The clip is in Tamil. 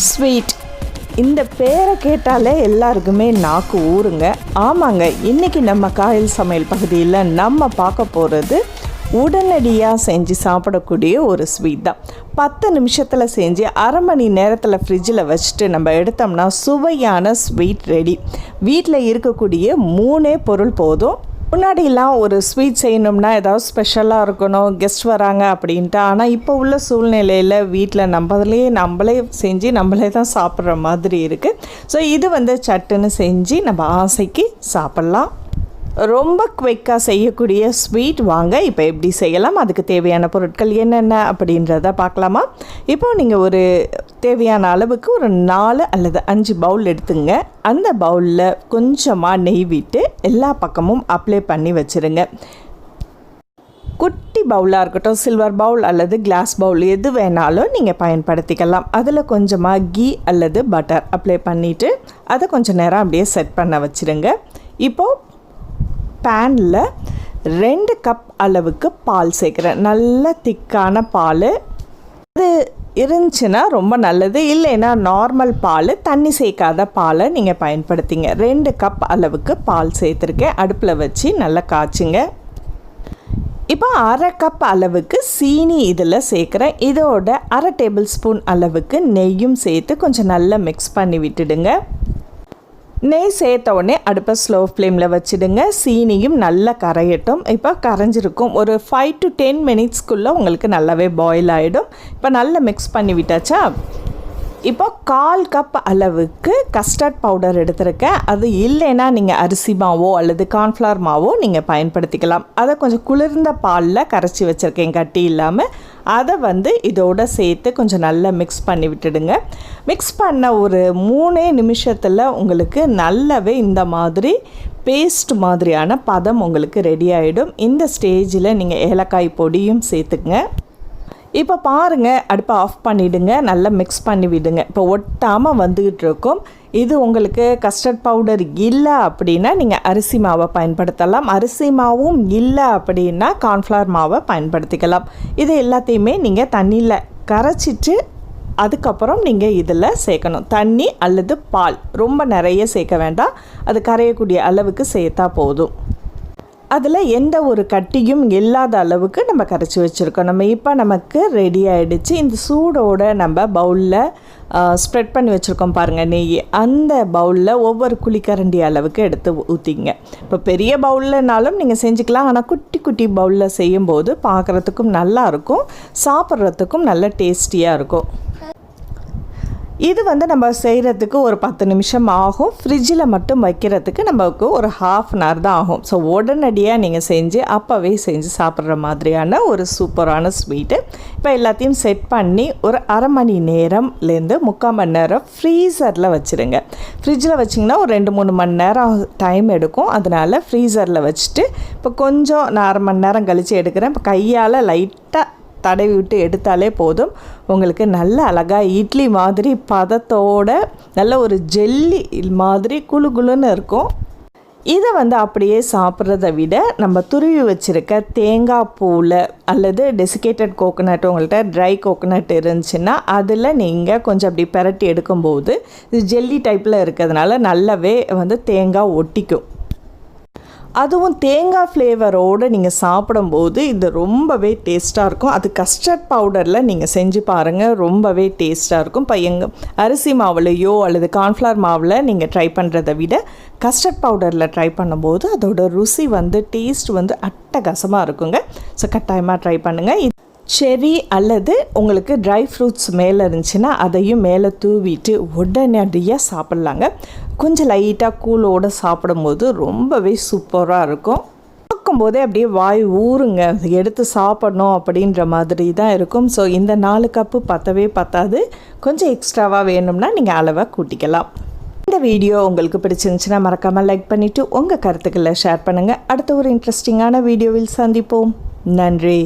ஸ்வீட் இந்த பேரை கேட்டாலே எல்லாருக்குமே நாக்கு ஊறுங்க. ஆமாங்க, இன்றைக்கி நம்ம காயல் சமையல் பகுதியில் நம்ம பார்க்க போகிறது உடனடியாக செஞ்சு சாப்பிடக்கூடிய ஒரு ஸ்வீட் தான். 10 நிமிஷத்தில் செஞ்சு அரை மணி நேரத்தில் ஃப்ரிட்ஜில் வச்சுட்டு நம்ம எடுத்தோம்னா சுவையான ஸ்வீட் ரெடி. வீட்டில் இருக்கக்கூடிய 3 பொருள் போதும். முன்னாடிலாம் ஒரு ஸ்வீட் செய்யணும்னா ஏதாவது ஸ்பெஷலாக இருக்கணும், கெஸ்ட் வராங்க அப்படின்ட்டு. ஆனால் இப்போ உள்ள சூழ்நிலையில் வீட்டில் நம்மளே செஞ்சு நம்மளே தான் சாப்பிட்ற மாதிரி இருக்குது. ஸோ இது சட்டுன்னு செஞ்சு நம்ம ஆசைக்கு சாப்பிட்லாம். ரொம்ப குவிக்காக செய்யக்கூடிய ஸ்வீட் வாங்க இப்போ எப்படி செய்யலாம், அதுக்கு தேவையான பொருட்கள் என்னென்ன அப்படின்றத பார்க்கலாமா. இப்போது நீங்கள் ஒரு தேவையான அளவுக்கு ஒரு 4 அல்லது 5 பவுல் எடுத்துங்க. அந்த பவுலில் கொஞ்சமாக நெய் விட்டு எல்லா பக்கமும் அப்ளை பண்ணி வச்சுருங்க. குட்டி பவுலாக இருக்கட்டும், சில்வர் பவுல் அல்லது கிளாஸ் பவுல் எது வேணாலும் நீங்கள் பயன்படுத்திக்கலாம். அதில் கொஞ்சமாக கீ அல்லது பட்டர் அப்ளை பண்ணிவிட்டு அதை கொஞ்சம் நேரம் அப்படியே செட் பண்ண வச்சுருங்க. இப்போது பேனில் 2 கப் அளவுக்கு பால் சேர்க்குறேன். நல்ல திக்கான பால் அது இருந்துச்சுன்னா ரொம்ப நல்லது. இல்லைன்னா நார்மல் பால், தண்ணி சேர்க்காத பாலை நீங்கள் பயன்படுத்திங்க. 2 கப் அளவுக்கு பால் சேர்த்துருக்கேன். அடுப்பில் வச்சு நல்லா காய்ச்சுங்க. இப்போ அரை கப் அளவுக்கு சீனி இதில் சேர்க்குறேன். இதோட அரை டேபிள் ஸ்பூன் அளவுக்கு நெய்யும் சேர்த்து கொஞ்சம் நல்லா மிக்ஸ் பண்ணி விட்டுடுங்க. நெய் சேர்த்த உடனே அடுப்பை ஸ்லோ ஃப்ளேமில் வச்சுடுங்க. சீனியும் நல்லா கரையட்டும். இப்போ கரைஞ்சிருக்கும். ஒரு 5 to 10 மினிட்ஸ்க்குள்ளே உங்களுக்கு நல்லாவே பாயில் ஆகிடும். இப்போ நல்லா மிக்ஸ் பண்ணி விட்டாச்சா. இப்போ 1/4 கப் அளவுக்கு கஸ்டர்ட் பவுடர் எடுத்துருக்கேன். அது இல்லைன்னா நீங்கள் அரிசி மாவோ அல்லது கார்ன்ஃப்ளவர் மாவோ நீங்கள் பயன்படுத்திக்கலாம். அதை கொஞ்சம் குளிர்ந்த பாலில் கரைச்சி வச்சுருக்கேன், கட்டி இல்லாமல். அதை இதோடு சேர்த்து கொஞ்சம் நல்லா மிக்ஸ் பண்ணி விட்டுடுங்க. மிக்ஸ் பண்ண ஒரு 3 நிமிஷத்தில் உங்களுக்கு நல்லாவே இந்த மாதிரி பேஸ்ட் மாதிரியான பதம் உங்களுக்கு ரெடி ஆகிடும். இந்த ஸ்டேஜில் நீங்கள் ஏலக்காய் பொடியும் சேர்த்துக்குங்க. இப்போ பாருங்கள், அடுப்பை ஆஃப் பண்ணிவிடுங்க. நல்லா மிக்ஸ் பண்ணி விடுங்க. இப்போ ஒட்டாமல் வந்துக்கிட்டு இருக்கும். இது உங்களுக்கு கஸ்டர்ட் பவுடர் இல்லை அப்படின்னா நீங்கள் அரிசி மாவை பயன்படுத்தலாம். அரிசி மாவும் இல்லை அப்படின்னா கார்ன்ஃப்ளவர் மாவை பயன்படுத்திக்கலாம். இது எல்லாத்தையுமே நீங்கள் தண்ணியில் கரைச்சிட்டு அதுக்கப்புறம் நீங்கள் இதில் சேர்க்கணும். தண்ணி அல்லது பால் ரொம்ப நிறைய சேர்க்க வேண்டாம். அது கரையக்கூடிய அளவுக்கு சேர்த்தா போதும். அதில் எந்த ஒரு கட்டியும் இல்லாத அளவுக்கு நம்ம கரைச்சி வச்சுருக்கோம். இப்போ நமக்கு ரெடி ஆகிடுச்சு. இந்த சூடோடு நம்ம பவுலில் ஸ்ப்ரெட் பண்ணி வச்சுருக்கோம் பாருங்கள் நெய். அந்த பவுலில் ஒவ்வொரு குழிக்கரண்டி அளவுக்கு எடுத்து ஊற்றிங்க. இப்போ பெரிய பவுல்லனாலும் நீங்கள் செஞ்சுக்கலாம். ஆனால் குட்டி குட்டி பவுலில் செய்யும்போது பார்க்குறதுக்கும் நல்லாயிருக்கும், சாப்பிட்றதுக்கும் நல்ல டேஸ்டியாக இருக்கும். இது நம்ம செய்கிறதுக்கு ஒரு 10 நிமிஷம் ஆகும். ஃப்ரிட்ஜில் மட்டும் வைக்கிறதுக்கு நமக்கு ஒரு 1/2 hour தான் ஆகும். ஸோ உடனடியாக நீங்கள் செஞ்சு அப்போவே செஞ்சு சாப்பிட்ற மாதிரியான ஒரு சூப்பரான ஸ்வீட்டு. இப்போ எல்லாத்தையும் செட் பண்ணி ஒரு அரை மணி நேரம்லேருந்து 3/4 மணி நேரம் ஃப்ரீசரில் வச்சுருங்க. ஃப்ரிட்ஜில் வச்சிங்கன்னா ஒரு 2-3 மணி நேரம் டைம் எடுக்கும். அதனால் ஃப்ரீசரில் வச்சுட்டு இப்போ கொஞ்சம் நான் அரை மணி நேரம் கழித்து எடுக்கிறேன். இப்போ கையால் லைட்டாக தடவி விட்டு எடுத்தாலே போதும். உங்களுக்கு நல்ல அழகாக இட்லி மாதிரி பதத்தோட நல்ல ஒரு ஜெல்லி மாதிரி குளு குளுன்னு இருக்கும். இதை அப்படியே சாப்பிட்றத விட நம்ம துருவி வச்சுருக்க தேங்காய் பூவில் அல்லது டெசிகேட்டட் கோகோனட், உங்கள்கிட்ட ட்ரை கோகோனட் இருந்துச்சுன்னா அதில் நீங்கள் கொஞ்சம் அப்படி பிரட்டி எடுக்கும்போது இது ஜெல்லி டைப்பில் இருக்கிறதுனால நல்லாவே தேங்காய் ஒட்டிக்கும். அதுவும் தேங்காய் ஃப்ளேவரோடு நீங்கள் சாப்பிடும்போது இது ரொம்பவே டேஸ்ட்டாக இருக்கும். அது கஸ்டர்ட் பவுடரில் நீங்கள் செஞ்சு பாருங்கள், ரொம்பவே டேஸ்ட்டாக இருக்கும். இப்போ எங்கள் அரிசி மாவுலையோ அல்லது கார்ன்ஃப்ளவர் மாவில் நீங்கள் ட்ரை பண்ணுறதை விட கஸ்டர்ட் பவுடரில் ட்ரை பண்ணும்போது அதோட ருசி டேஸ்ட் அட்டகாசமாக இருக்குங்க. ஸோ கட்டாயமாக ட்ரை பண்ணுங்கள். செரி அல்லது உங்களுக்கு ட்ரை ஃப்ரூட்ஸ் மேலே இருந்துச்சுன்னா அதையும் மேலே தூவிட்டு உடனடியாக சாப்பிட்லாங்க. கொஞ்சம் லைட்டாக கூலோடு சாப்பிடும்போது ரொம்பவே சூப்பராக இருக்கும். பார்க்கும்போதே அப்படியே வாய் ஊறுங்க, எடுத்து சாப்பிடணும் அப்படின்ற மாதிரி தான் இருக்கும். ஸோ இந்த 4 கப்பு பத்தவே பத்தாது. கொஞ்சம் எக்ஸ்ட்ராவாக வேணும்னா நீங்கள் அளவை கூட்டிக்கலாம். இந்த வீடியோ உங்களுக்கு பிடிச்சிருந்துச்சுன்னா மறக்காமல் லைக் பண்ணிவிட்டு உங்கள் கருத்துக்களை ஷேர் பண்ணுங்கள். அடுத்த ஒரு இன்ட்ரெஸ்டிங்கான வீடியோவில் சந்திப்போம். நன்றி.